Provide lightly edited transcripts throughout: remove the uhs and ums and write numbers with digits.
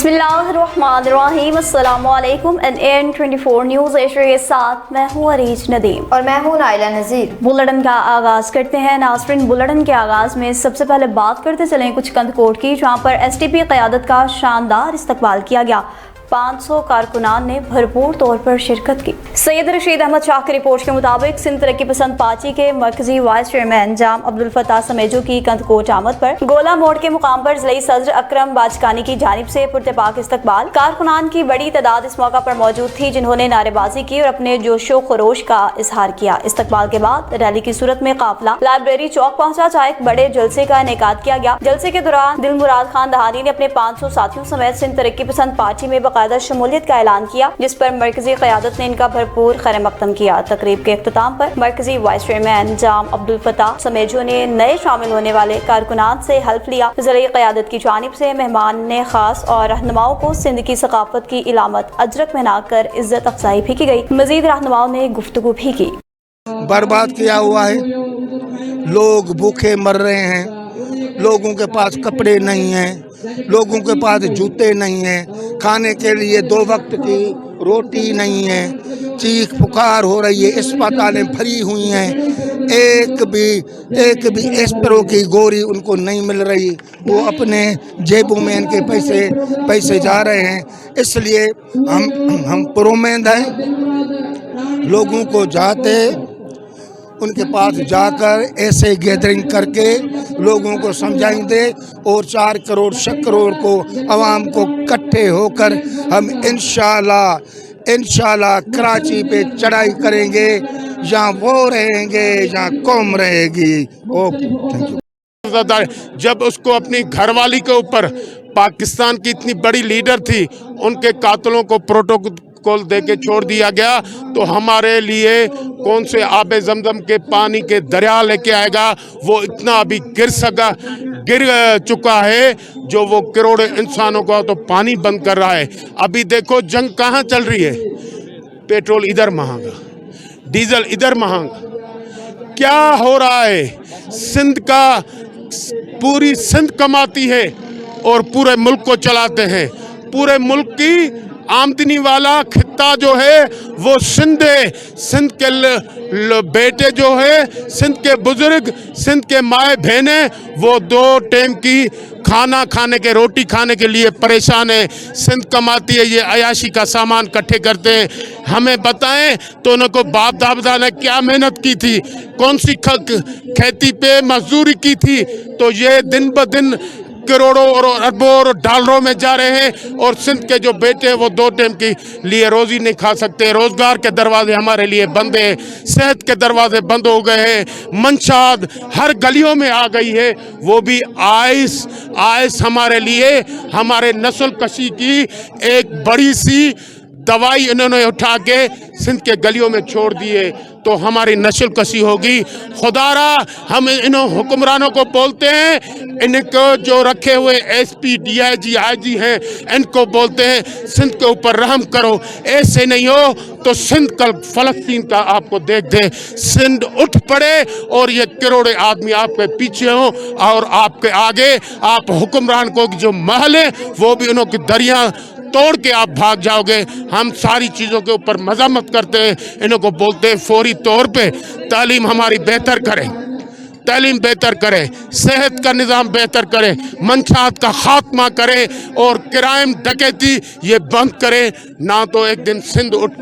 बिस्मिल्लाहिर्रहमानिर्रहीम, अस्सलामुअलैकुम। NAN 24 news Asia के साथ मैं हूँ अरीज नदीम और मैं हूँ नाइला नज़ीर। बुलेटिन का आगाज करते हैं। नाज़रीन, बुलेटिन के आगाज में सबसे पहले बात करते चलें कुछ कंदकोट की, जहाँ पर STP क़यादत का शानदार इस्तकबाल किया गया। 500 कारकुनान ने भरपूर तौर पर शिरकत की। सैयद रशीद अहमद शाह की रिपोर्ट के मुताबिक सिंध तरक्की पसंद पार्टी के मरकजी वाइस चेयरमैन जाम अब्दुल फताह समेजो की कंदकोट आमद पर गोला मोड़ के मुकाम पर ज़िले सदर अकरम बाजकानी की जानिब से पुरतपाक इस्तकबाल। कारकुनान की बड़ी तादाद इस मौका पर मौजूद थी, जिन्होंने नारेबाजी की और अपने जोशो खरोश का इजहार किया। इस्तकबाल के बाद रैली की सूरत में काफिला लाइब्रेरी चौक पहुंचा, जहाँ एक बड़े जलसे का इनेकाद किया गया। जलसे के दौरान दिलमुराद खान दहानी ने अपने 500 साथियों समेत सिंध तरक्की पसंद पार्टी में बाकायदा शमूलियत का ऐलान किया, जिस पर मरकजी क़यादत ने इनका भरपूर खैर मकदम किया। तकरीब के इख्तिताम पर मरकजी वाइस चेयरमैन जाम अब्दुल फताह समेजो ने नए शामिल होने वाले कारकुनान से हल्फ लिया। ज़िले क़यादत की जानिब से मेहमान ने खास और रहनुमाओं को सिंध की सकाफत की इलामत अजरक पहनाकर इज्जत अफजाई भी की गई। मजीद रहनुमाओं ने गुफ्तगू भी की। बर्बाद किया हुआ है, लोग भूखे मर रहे हैं, लोगों के पास कपड़े नहीं हैं, लोगों के पास जूते नहीं हैं, खाने के लिए 2 वक्त की रोटी नहीं है, चीख पुकार हो रही है, अस्पतालें भरी हुई हैं, एक भी एस्प्रो की गोली उनको नहीं मिल रही। वो अपने जेबों में इनके पैसे जा रहे हैं। इसलिए हम पुरुमेद हैं, लोगों को जाते उनके पास जाकर ऐसे गैदरिंग करके लोगों को समझाएंगे और 4 करोड़ 6 करोड़ को आवाम को इकट्ठे होकर हम इंशाल्लाह कराची पे चढ़ाई करेंगे, जहाँ वो रहेंगे, जहाँ कौम रहेगी। Okay, thank you. जब उसको अपनी घरवाली के ऊपर पाकिस्तान की इतनी बड़ी लीडर थी, उनके कातलों को प्रोटोकॉल दे के छोड़ दिया गया, तो हमारे लिए कौन से आबे जमजम के पानी के दरिया लेके आएगा? वो इतना अभी गिर चुका है जो वो करोड़ों इंसानों को तो पानी बंद कर रहा है। अभी देखो जंग कहाँ चल रही है, पेट्रोल इधर महंगा, डीजल इधर महंगा, क्या हो रहा है? सिंध का पूरी सिंध कमाती है और पूरे मुल्क को चलाते हैं। पूरे मुल्क की आमदनी वाला खित्ता जो है वो सिंध है। सिंध के बेटे जो है, सिंध के बुजुर्ग, सिंध के माए बहने, वो 2 टाइम की खाना खाने के, रोटी खाने के लिए परेशान है। सिंध कमाती है, ये अयाशी का सामान इकट्ठे करते हैं। हमें बताएं तो उनको बाप दादा ने क्या मेहनत की थी, कौन सी खेती पे मजदूरी की थी, तो ये दिन ब दिन करोड़ों और अरबों और डॉलरों में जा रहे हैं। और सिंध के जो बेटे हैं वो 2 टाइम के लिए रोजी नहीं खा सकते। रोजगार के दरवाजे हमारे लिए बंद हैं, सेहत के दरवाजे बंद हो गए हैं, मंशात हर गलियों में आ गई है। वो भी आइस हमारे लिए, हमारे नस्ल कशी की एक बड़ी सी दवाई इन्होंने उठा के सिंध के गलियों में छोड़ दिए, तो हमारी नस्ल कसी होगी। खुदारा हम इन हुक्मरानों को बोलते हैं, इनको जो रखे हुए SP DIG IG हैं, इनको बोलते हैं सिंध के ऊपर रहम करो। ऐसे नहीं हो तो सिंध कल फलस्तीन का आपको देख दे, सिंध उठ पड़े और ये करोड़ों आदमी आपके पीछे हो और आपके आगे आप हुक्मरान को जो महल है वो भी उनकी दरिया तोड़ के आप भाग जाओगे। हम सारी चीज़ों के ऊपर मजम्मत करते हैं, इनको बोलते हैं फौरी तौर पे तालीम हमारी बेहतर करें, तालीम बेहतर करें, सेहत का निज़ाम बेहतर करें, मंशात का खात्मा करें और क्राइम डकैती ये बंद करें, ना तो एक दिन सिंध उठ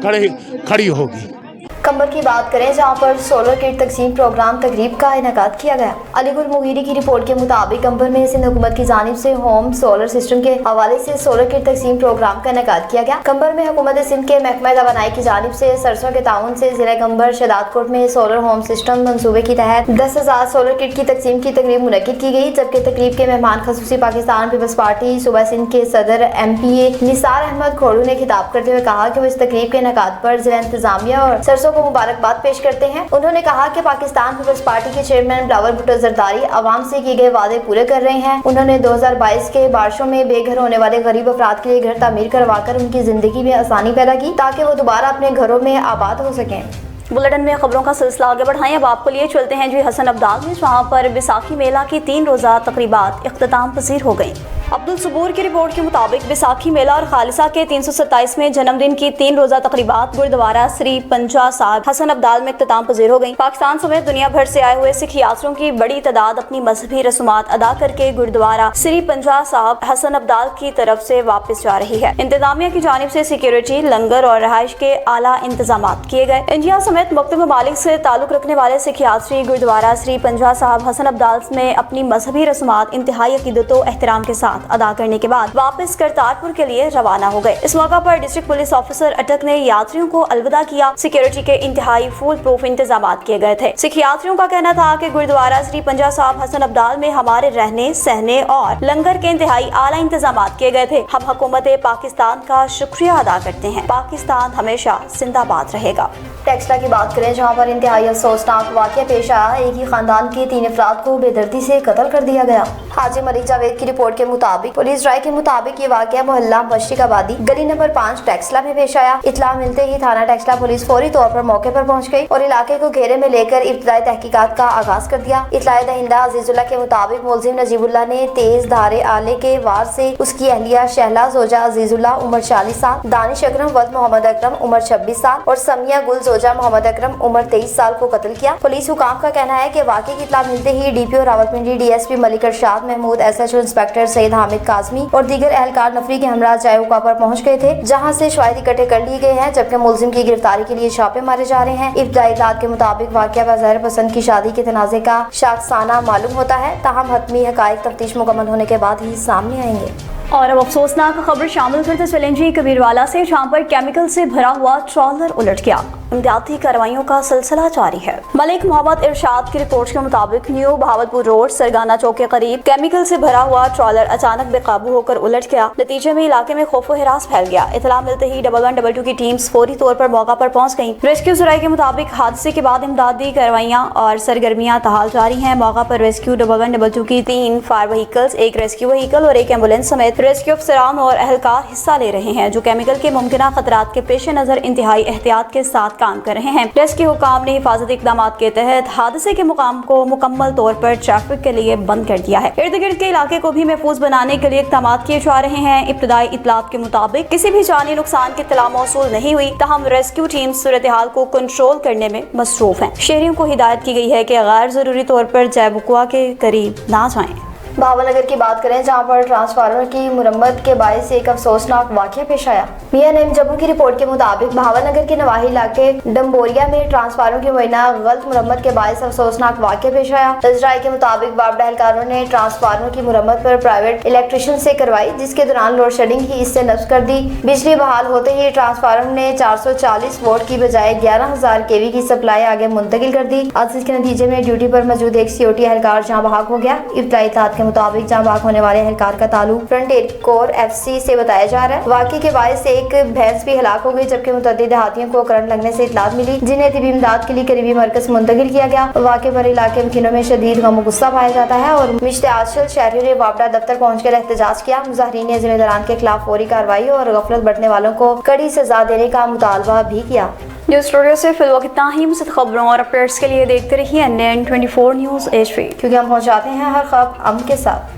खड़ी होगी। कंबल की बात करें, जहां पर सोलर किट तकसीम प्रोग्राम तकरीब का इनेकाद किया गया। अलीगुल मुगीरी की रिपोर्ट के मुताबिक कंबल में सिंध हुकूमत की जानिब से होम सोलर सिस्टम के हवाले से सोलर किट तकसीम प्रोग्राम का इनेकाद किया गया। कंबल में हुकूमत सिंध के महकमा तवानाई की जानिब से सरसों के ताउन से जिला कंबल शदादकोट में सोलर होम सिस्टम मनसूबे के तहत 10,000 सोलर किट की तकसीम की तकरीब मुनक्किद की गई। जबकि तकरीब के मेहमान खसूसी पाकिस्तान पीपल्स पार्टी सूबा सिंध के सदर MPA निसार अहमद खोड़ू ने खिताब करते हुए कहा कि वो इस तकरीब के इनेकाद पर जिला इंतजामिया और सरसों को मुबारकबाद पेश करते हैं। उन्होंने कहा कि पाकिस्तान पीपल्स पार्टी के चेयरमैन बिलावल भुट्टो जरदारी आवाम से किए गए वादे पूरे कर रहे हैं। उन्होंने 2022 के बारिशों में बेघर होने वाले गरीब अफराद के लिए घर तामीर करवाकर उनकी जिंदगी में आसानी पैदा की, ताकि वो दोबारा अपने घरों में आबाद हो सकें। बुलेटिन में खबरों का सिलसिला आगे बढ़ाएं। अब आपको लिए चलते हैं जी हसन अब्दाल में, जहाँ पर बैसाखी मेला की 3 रोज़ा तकरीबात इख्तिताम पसीर हो गई। عبد الصبور کی رپورٹ کے مطابق بیساکھی میلہ اور خالصہ کے 327ویں جنم دن کی 3 روزہ تقریبات گردوارہ سری پنجا صاحب حسن ابدال میں اختتام پذیر ہو گئی۔ پاکستان سمیت دنیا بھر سے آئے ہوئے سکھ یاتریوں کی بڑی تعداد اپنی مذہبی رسومات ادا کر کے گردوارہ سری پنجا صاحب حسن ابدال کی طرف سے واپس جا رہی ہے۔ انتظامیہ کی جانب سے سیکیورٹی، لنگر اور رہائش کے اعلیٰ انتظامات کیے گئے۔ انڈیا سمیت مختلف ممالک سے تعلق رکھنے والے سکھ یاتری گردوارہ سری پنجا صاحب حسن ابدال میں اپنی مذہبی رسومات انتہائی عقیدت و احترام کے ساتھ ادا کرنے کے بعد واپس کرتارپور کے لیے روانہ ہو گئے۔ اس موقع پر ڈسٹرکٹ پولیس آفیسر اٹک نے یاتریوں کو الوداع کیا۔ سیکیورٹی کے انتہائی فول پروف انتظامات کیے گئے تھے۔ سکھ یاتریوں کا کہنا تھا کہ گردوارہ سری پنجا صاحب حسن ابدال میں ہمارے رہنے، سہنے اور لنگر کے انتہائی اعلیٰ انتظامات کیے گئے تھے۔ ہم حکومت پاکستان کا شکریہ ادا کرتے ہیں۔ پاکستان ہمیشہ زندہ باد رہے گا۔ ٹیکسلا کی بات کریں جہاں پر انتہائی افسوسناک واقعہ پیش آیا۔ ایک ہی خاندان کے 3 افراد کو بے دردی سے قتل کر دیا گیا۔ حاجی ملک جاوید کی رپورٹ کے مطابق پولیس رائے کے مطابق یہ واقعہ محلہ مشرق آبادی گلی نمبر 5 ٹیکسلا میں پیش آیا۔ اطلاع ملتے ہی تھانہ ٹیکسلا پولیس فوری طور پر موقع پر پہنچ گئی اور علاقے کو گھیرے میں لے کر ابتدائی تحقیقات کا آغاز کر دیا۔ اطلاع دہندہ عزیز اللہ کے مطابق ملزم نجیب اللہ نے تیز دھارے آلے کے وار سے اس کی اہلیہ شہلا زوجہ عزیز اللہ عمر 40 سال، دانش اکرم ولد محمد اکرم عمر 26 سال اور سمیہ گل زوجہ محمد اکرم عمر 23 سال کو قتل کیا۔ پولیس حکام کا کہنا ہے کہ واقعے کی اطلاع ملتے ہی D P O Rawalpindi, D S P Malik Irshad Mahmood, S H O inspector Syed Hamid Kazmi اور دیگر اہلکار نفری کے ہمراہ جائے وقوع پر پہنچ گئے تھے، جہاں سے شواہد اکٹھے کر لیے گئے ہیں جبکہ ملزم کی گرفتاری کے لیے چھاپے مارے جا رہے ہیں۔ ابتدائی اطلاعات کے مطابق واقعہ بظاہر پسند کی شادی کے تنازع کا شاخسانہ معلوم ہوتا ہے، تاہم حتمی حقائق تفتیش مکمل ہونے کے بعد ہی سامنے آئیں گے۔ اور اب افسوسناک خبر شامل کرتے چلیں جی کبیروالا سے، جہاں پر کیمیکل سے بھرا ہوا ٹرالر الٹ گیا۔ امدادی کارروائیوں کا سلسلہ جاری ہے۔ ملک محمد ارشاد کی رپورٹ کے مطابق نیو بہاولپور روڈ سرگانہ چوک کے قریب کیمیکل سے بھرا ہوا ٹرالر اچانک بے قابو ہو کر الٹ گیا۔ نتیجے میں علاقے میں خوف و ہراس پھیل گیا۔ اطلاع ملتے ہی 1122 کی ٹیمز فوری طور پر موقع پر پہنچ گئیں۔ ریسکیو ذرائع کے مطابق حادثے کے بعد امدادی کارروائیاں اور سرگرمیاں تاحال جاری ہیں۔ موقع پر ریسکیو 1122 کی 3 فائر وہیکلز، 1 ریسکیو وہیکل اور 1 ایمبولینس سمیت ریسکیو افسران اور اہلکار حصہ لے رہے ہیں، جو کیمیکل کے ممکنہ خطرات کے پیش نظر انتہائی احتیاط کے ساتھ کام کر رہے ہیں۔ ریسکیو حکام نے حفاظتی اقدامات کے تحت حادثے کے مقام کو مکمل طور پر ٹریفک کے لیے بند کر دیا ہے۔ ارد گرد کے علاقے کو بھی محفوظ بنانے کے لیے اقدامات کیے جا رہے ہیں۔ ابتدائی اطلاعات کے مطابق کسی بھی جانی نقصان کی اطلاع موصول نہیں ہوئی، تاہم ریسکیو ٹیم صورتحال کو کنٹرول کرنے میں مصروف ہیں۔ شہریوں کو ہدایت کی گئی ہے کہ غیر ضروری طور پر جے وقوع کے قریب نہ جائیں۔ بھاول نگر کی بات کریں جہاں پر ٹرانسفارمر کی مرمت کے باعث ایک افسوسناک واقعہ پیش آیا۔ میاں نیم جموں کی رپورٹ کے مطابق بھاول نگر کے نواحی علاقے ڈمبوریا میں ٹرانسفارمر کی مبینہ غلط مرمت کے باعث افسوسناک واقعہ پیش آیا۔ ذرائع کے مطابق بابڈا اہلکاروں نے ٹرانسفارمر کی مرمت پر پرائیویٹ الیکٹریشین سے کروائی، جس کے دوران لوڈ شیڈنگ ہی اس سے نصب کر دی۔ بجلی بحال ہوتے ہی ٹرانسفارمر نے 440 وولٹ کی بجائے 11000 kV کی سپلائی آگے منتقل کر دی۔ حادثے کے نتیجے میں ڈیوٹی پر موجود ایک سیکورٹی اہلکار جاں بحق ہو گیا۔ ابتدائی اطلاعات کے مطابق جاں بحق ہونے والے اہلکار کا تعلق فرنٹ ایئر کور FC سے بتایا جا رہا ہے۔ واقعے کے باعث ایک بھینس بھی ہلاک ہو گئی، جبکہ متعدد دیہاتیوں کو کرنٹ لگنے سے اطلاعات ملی، جنہیں طبی امداد کے لیے قریبی مرکز منتقل کیا گیا۔ واقعے پر علاقے مکینوں میں شدید غم و غصہ پایا جاتا ہے اور مشتعل شہریوں نے بابڈا دفتر پہنچ کر احتجاج کیا۔ مظاہرین نے ذمہ داران کے خلاف فوری کارروائی اور غفلت برتنے والوں کو کڑی سزا دینے کا مطالبہ بھی کیا۔ نیوز اسٹوڈیو سے فی الوقت اتنا ہی۔ مزید خبروں اور اپڈیٹس کے لیے دیکھتے رہیے NN24 نیوز HD، کیونکہ ہم پہنچاتے ہیں ہر خبر امن کے ساتھ۔